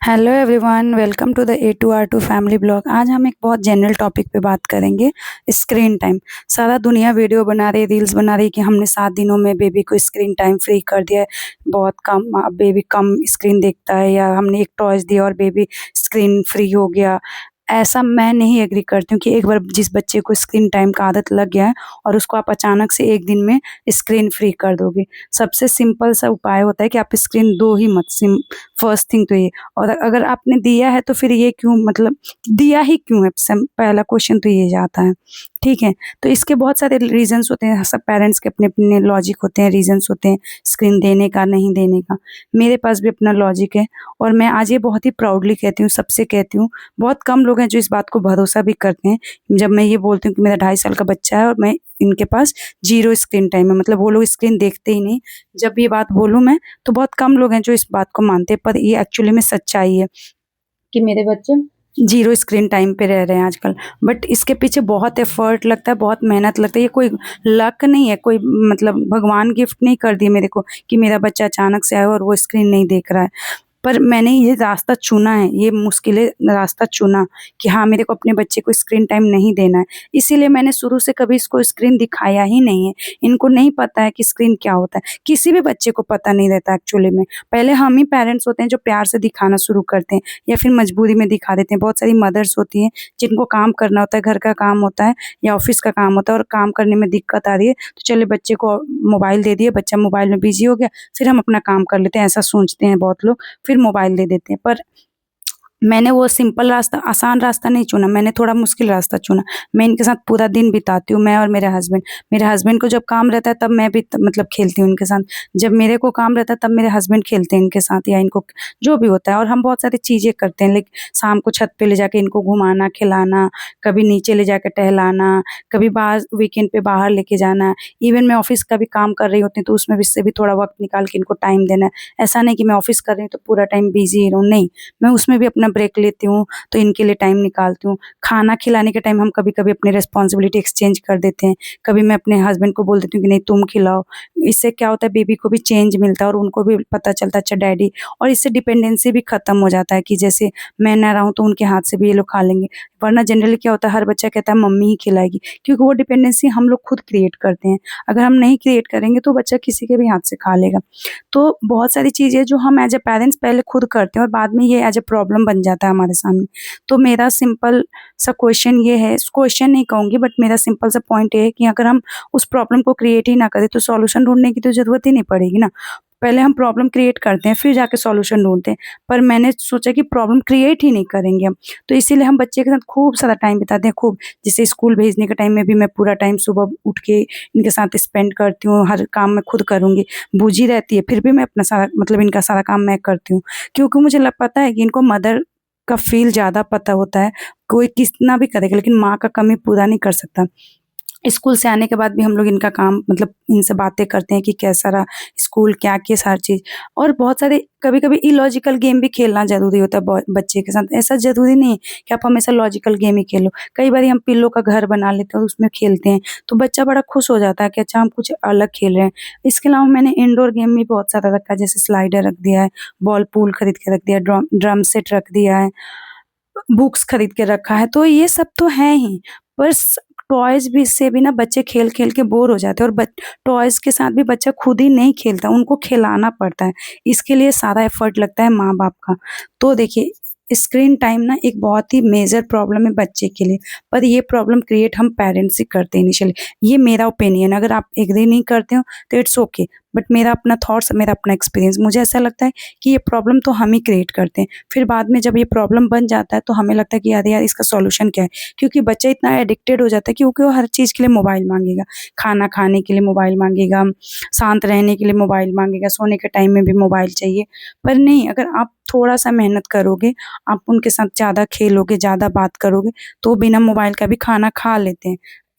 Hello everyone, welcome to the A2R2 family blog. आज हम एक बहुत जनरल टॉपिक पे बात करेंगे, स्क्रीन टाइम। सारा दुनिया वीडियो बना रही है, रील्स बना रही है कि हमने 7 दिनों में बेबी को स्क्रीन टाइम फ्री कर दिया है। बहुत कम बेबी कम स्क्रीन देखता है, या हमने एक टॉयज दिया और बेबी स्क्रीन फ्री हो गया। ऐसा मैं नहीं एग्री करती हूँ कि एक बार जिस बच्चे को स्क्रीन टाइम का आदत लग गया है और उसको आप अचानक से एक दिन में स्क्रीन फ्री कर दोगे। सबसे सिंपल सा उपाय होता है कि आप स्क्रीन दो ही मत। फर्स्ट थिंग तो ये। और अगर आपने दिया है तो फिर ये क्यों, मतलब दिया ही क्यों है? पहला क्वेश्चन तो ये जाता है। ठीक है, तो इसके बहुत सारे रीजंस होते हैं। सब पेरेंट्स के अपने अपने लॉजिक होते हैं, रीजंस होते हैं स्क्रीन देने का नहीं देने का। मेरे पास भी अपना लॉजिक है और मैं आज ये बहुत ही प्राउडली कहती हूँ, सबसे कहती हूँ। बहुत कम लोग हैं जो इस बात को भरोसा भी करते हैं जब मैं ये बोलती हूँ कि मेरा 2.5 साल का बच्चा है और मैं इनके पास जीरो स्क्रीन टाइम है, मतलब वो लोग स्क्रीन देखते ही नहीं। जब ये बात बोलूँ मैं, तो बहुत कम लोग हैं जो इस बात को मानते हैं, पर ये एक्चुअली में सच्चाई है कि मेरे बच्चे जीरो स्क्रीन टाइम पे रह रहे हैं आजकल। बट इसके पीछे बहुत एफर्ट लगता है, बहुत मेहनत लगता है। ये कोई लक नहीं है, कोई मतलब भगवान गिफ्ट नहीं कर दिए मेरे को कि मेरा बच्चा अचानक से आया और वो स्क्रीन नहीं देख रहा है। पर मैंने ये रास्ता चुना है, ये मुश्किलें रास्ता चुना कि हाँ, मेरे को अपने बच्चे को स्क्रीन टाइम नहीं देना है। इसीलिए मैंने शुरू से कभी इसको स्क्रीन दिखाया ही नहीं है। इनको नहीं पता है कि स्क्रीन क्या होता है, किसी भी बच्चे को पता नहीं रहता एक्चुअली में। पहले हम ही पेरेंट्स होते हैं जो प्यार से दिखाना शुरू करते हैं, या फिर मजबूरी में दिखा देते हैं। बहुत सारी मदर्स होती हैं जिनको काम करना होता है, घर का काम होता है या ऑफिस का काम होता है, और काम करने में दिक्कत आ रही है तो चलिए बच्चे को मोबाइल दे दिए, बच्चा मोबाइल में बिजी हो गया, फिर हम अपना काम कर लेते हैं, ऐसा सोचते हैं बहुत लोग। फिर मोबाइल दे देते हैं। पर मैंने वो सिंपल रास्ता, आसान रास्ता नहीं चुना, मैंने थोड़ा मुश्किल रास्ता चुना। मैं इनके साथ पूरा दिन बिताती हूँ, मैं और मेरे हस्बैंड। मेरे हस्बैंड को जब काम रहता है तब मैं भी मतलब खेलती हूँ इनके साथ। जब मेरे को काम रहता है तब मेरे हस्बैंड खेलते हैं इनके साथ, या इनको जो भी होता है। और हम बहुत सारी चीज़ें करते हैं, लाइक शाम को छत पे ले जाके इनको घुमाना खिलाना, कभी नीचे ले जाकर टहलाना, कभी बाहर वीकेंड पे बाहर लेके जाना। इवन मैं ऑफिस का भी काम कर रही होती हूँ तो उसमें भी इससे भी थोड़ा वक्त निकाल के इनको टाइम देना है। ऐसा नहीं कि मैं ऑफिस कर रही हूँ तो पूरा टाइम बिजी ही रहूँ, नहीं। मैं उसमें भी अपना ब्रेक लेती हूँ, तो इनके लिए टाइम निकालती हूँ। खाना खिलाने के टाइम हम कभी-कभी अपनी रिस्पॉन्सिबिलिटी एक्सचेंज कर देते हैं। कभी मैं अपने हस्बैंड को बोल देती हूँ कि नहीं, तुम खिलाओ। इससे क्या होता है, बेबी को भी चेंज मिलता है और उनको भी पता चलता है अच्छा डैडी। और इससे डिपेंडेंसी भी खत्म हो जाता है कि जैसे मैं ना रहूँ तो उनके हाथ से भी ये लोग खा लेंगे। वरना जनरली क्या होता है, हर बच्चा कहता है मम्मी ही खिलाएगी, क्योंकि वो डिपेंडेंसी हम लोग खुद क्रिएट करते हैं। अगर हम नहीं क्रिएट करेंगे तो बच्चा किसी के भी हाथ से खा लेगा। तो बहुत सारी चीज़ें जो हम एज अ पेरेंट्स पहले खुद करते हैं और बाद में ये एज अ प्रॉब्लम बन जाता है हमारे सामने। तो मेरा सिंपल सा क्वेश्चन ये है, क्वेश्चन नहीं कहूँगी, बट मेरा सिंपल सा पॉइंट ये है कि अगर हम उस प्रॉब्लम को क्रिएट ही ना करें तो सॉल्यूशन ढूँढने की तो ज़रूरत ही नहीं पड़ेगी ना। पहले हम प्रॉब्लम क्रिएट करते हैं, फिर जाके सॉल्यूशन ढूँढते हैं। पर मैंने सोचा कि प्रॉब्लम क्रिएट ही नहीं करेंगे हम। तो इसीलिए हम बच्चे के साथ खूब सारा टाइम बिताते हैं, खूब। जैसे स्कूल भेजने के टाइम में भी मैं पूरा टाइम सुबह उठ के इनके साथ स्पेंड करती हूँ। हर काम मैं खुद करूँगी, बूजी रहती है, फिर भी मैं अपना सारा मतलब इनका सारा काम मैं करती हूँ। क्योंकि मुझे पता है कि इनको मदर का फ़ील ज़्यादा पता होता है। कोई कितना भी करेगा लेकिन माँ का कमी पूरा नहीं कर सकता। स्कूल से आने के बाद भी हम लोग इनका काम मतलब इनसे बातें करते हैं कि कैसा रहा स्कूल, क्या किया, हर चीज़। और बहुत सारे कभी-कभी इलॉजिकल गेम भी खेलना ज़रूरी होता है बच्चे के साथ। ऐसा ज़रूरी नहीं है कि आप हमेशा लॉजिकल गेम ही खेलो। कई बारी हम पिल्लों का घर बना लेते हैं और उसमें खेलते हैं, तो बच्चा बड़ा खुश हो जाता है कि अच्छा हम कुछ अलग खेल रहे हैं। इसके अलावा मैंने इंडोर गेम भी बहुत सारा रखा है, जैसे स्लाइडर रख दिया है, बॉल पूल खरीद के रख दिया, ड्रम सेट रख दिया है, बुक्स खरीद के रखा है। तो ये सब तो है ही, पर टॉयज़ भी से भी ना बच्चे खेल-खेल के बोर हो जाते हैं, और टॉयज़ के साथ भी बच्चा खुद ही नहीं खेलता, उनको खिलाना पड़ता है। इसके लिए सारा एफर्ट लगता है माँ-बाप का। तो देखिए, स्क्रीन टाइम ना एक बहुत ही मेजर प्रॉब्लम है बच्चे के लिए, पर ये प्रॉब्लम क्रिएट हम पेरेंट्स ही करते हैं इनिशियली। ये मेरा ओपिनियन है, अगर आप एग्री नहीं करते हो तो इट्स ओके, बट मेरा अपना थॉट्स, मेरा अपना एक्सपीरियंस, मुझे ऐसा लगता है कि ये प्रॉब्लम तो हम ही क्रिएट करते हैं। फिर बाद में जब ये प्रॉब्लम बन जाता है तो हमें लगता है कि अरे यार, इसका सॉल्यूशन क्या है? क्योंकि बच्चा इतना एडिक्टेड हो जाता है क्योंकि वो हर चीज़ के लिए मोबाइल माँगेगा। खाना खाने के लिए मोबाइल माँगेगा, शांत रहने के लिए मोबाइल माँगेगा, सोने के टाइम में भी मोबाइल चाहिए। पर नहीं, अगर आप थोड़ा-सा मेहनत करोगे, आप उनके साथ ज़्यादा खेलोगे, ज़्यादा बात करोगे, तो वो बिना मोबाइल का भी खाना खा लेते हैं।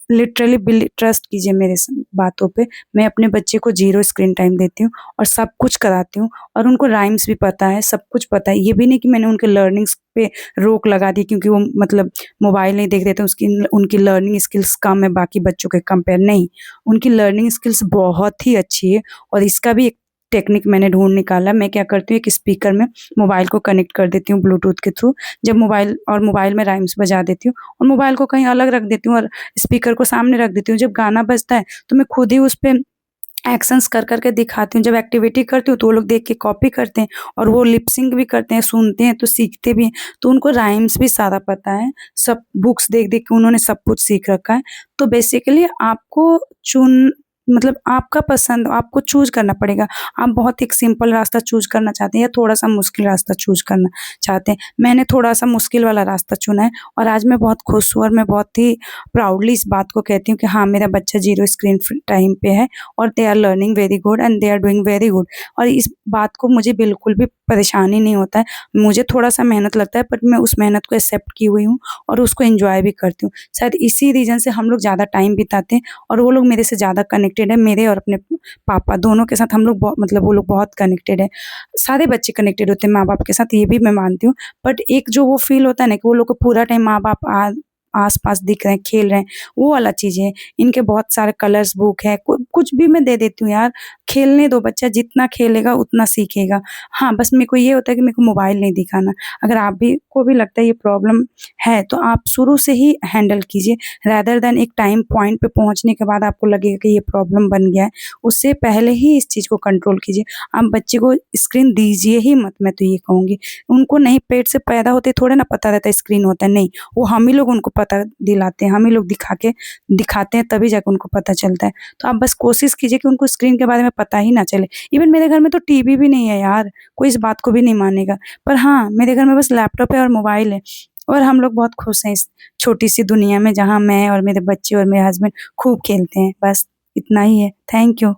लिटरली ट्रस्ट कीजिए मेरे बातों पे। मैं अपने बच्चे को ज़ीरो स्क्रीन टाइम देती हूँ और सब कुछ कराती हूँ, और उनको राइम्स भी पता है, सब कुछ पता है। ये भी नहीं कि मैंने उनके लर्निंग्स पे रोक लगा दी क्योंकि वो मतलब मोबाइल नहीं देख रहे थे, उसकी उनकी लर्निंग स्किल्स कम है बाकी बच्चों के कंपेयर, नहीं। उनकी लर्निंग स्किल्स बहुत ही अच्छी है, और इसका भी एक टेक्निक मैंने ढूँढ निकाला। मैं क्या करती हूँ, एक स्पीकर में मोबाइल को कनेक्ट कर देती हूँ ब्लूटूथ के थ्रू। जब मोबाइल में राइम्स बजा देती हूँ और मोबाइल को कहीं अलग रख देती हूँ और स्पीकर को सामने रख देती हूँ। जब गाना बजता है तो मैं खुद ही उस पे एक्शंस कर के दिखाती हूँ। जब एक्टिविटी करती हूँ तो वो लोग देख के कॉपी करते हैं और वो लिप सिंक भी करते हैं, सुनते हैं तो सीखते भी हैं। तो उनको राइम्स भी सारा पता है, सब बुक्स देख-देख के उन्होंने सब कुछ सीख रखा है। तो बेसिकली आपको चुन मतलब आपका पसंद आपको चूज़ करना पड़ेगा। आप बहुत एक सिंपल रास्ता चूज़ करना चाहते हैं या थोड़ा-सा मुश्किल रास्ता चूज़ करना चाहते हैं। मैंने थोड़ा-सा मुश्किल वाला रास्ता चुना है और आज मैं बहुत खुश हूँ और मैं बहुत ही प्राउडली इस बात को कहती हूँ कि हाँ, मेरा बच्चा 0 स्क्रीन टाइम पे है और they are learning very good and they are doing very good. और इस बात को मुझे बिल्कुल भी परेशानी नहीं होता है। मुझे थोड़ा-सा मेहनत लगता है बट मैं उस मेहनत को एक्सेप्ट की हुई हूँ और उसको एन्जॉय भी करती हूँ। शायद इसी रीज़न से हम लोग ज़्यादा टाइम बिताते हैं और वो लोग मेरे से ज़्यादा कनेक्टेड है। मेरे और अपने पापा दोनों के साथ हम लोग मतलब वो लोग बहुत कनेक्टेड हैं। सारे बच्चे कनेक्टेड होते हैं माँ-बाप के साथ, ये भी मैं मानती हूँ। बट एक जो वो फ़ील होता है ना कि वो लोग को पूरा टाइम माँ-बाप आस-पास दिख रहे हैं, खेल रहे हैं, वो वाला चीज़ है। इनके बहुत सारे कलर्स बुक है, कुछ भी मैं दे देती हूँ यार, खेलने दो, बच्चा जितना खेलेगा उतना सीखेगा। हाँ, बस मेरे को ये होता है कि मेरे को मोबाइल नहीं दिखाना। अगर आप भी को भी लगता है ये प्रॉब्लम है, तो आप शुरू से ही हैंडल कीजिए रेदर देन एक टाइम पॉइंट पे पहुँचने के बाद आपको लगेगा कि ये प्रॉब्लम बन गया है। उससे पहले ही इस चीज़ को कंट्रोल कीजिए। आप बच्चे को स्क्रीन दीजिए ही मत, मैं तो ये कहूँगी। उनको नहीं, पेट से पैदा होते थोड़े ना पता रहता है स्क्रीन होता है, नहीं। वो हम ही लोग उनको पता दिलाते हैं, हम ही लोग दिखाते हैं तभी जाके उनको पता चलता है। तो आप बस कोशिश कीजिए कि उनको स्क्रीन के बारे में पता ही ना चले। इवन मेरे घर में तो टीवी भी नहीं है यार, कोई इस बात को भी नहीं मानेगा। पर हाँ, मेरे घर में बस लैपटॉप है और मोबाइल है और हम लोग बहुत खुश हैं इस छोटी-सी दुनिया में जहाँ मैं और मेरे बच्चे और मेरे हस्बैंड खूब खेलते हैं। बस इतना ही है। Thank you.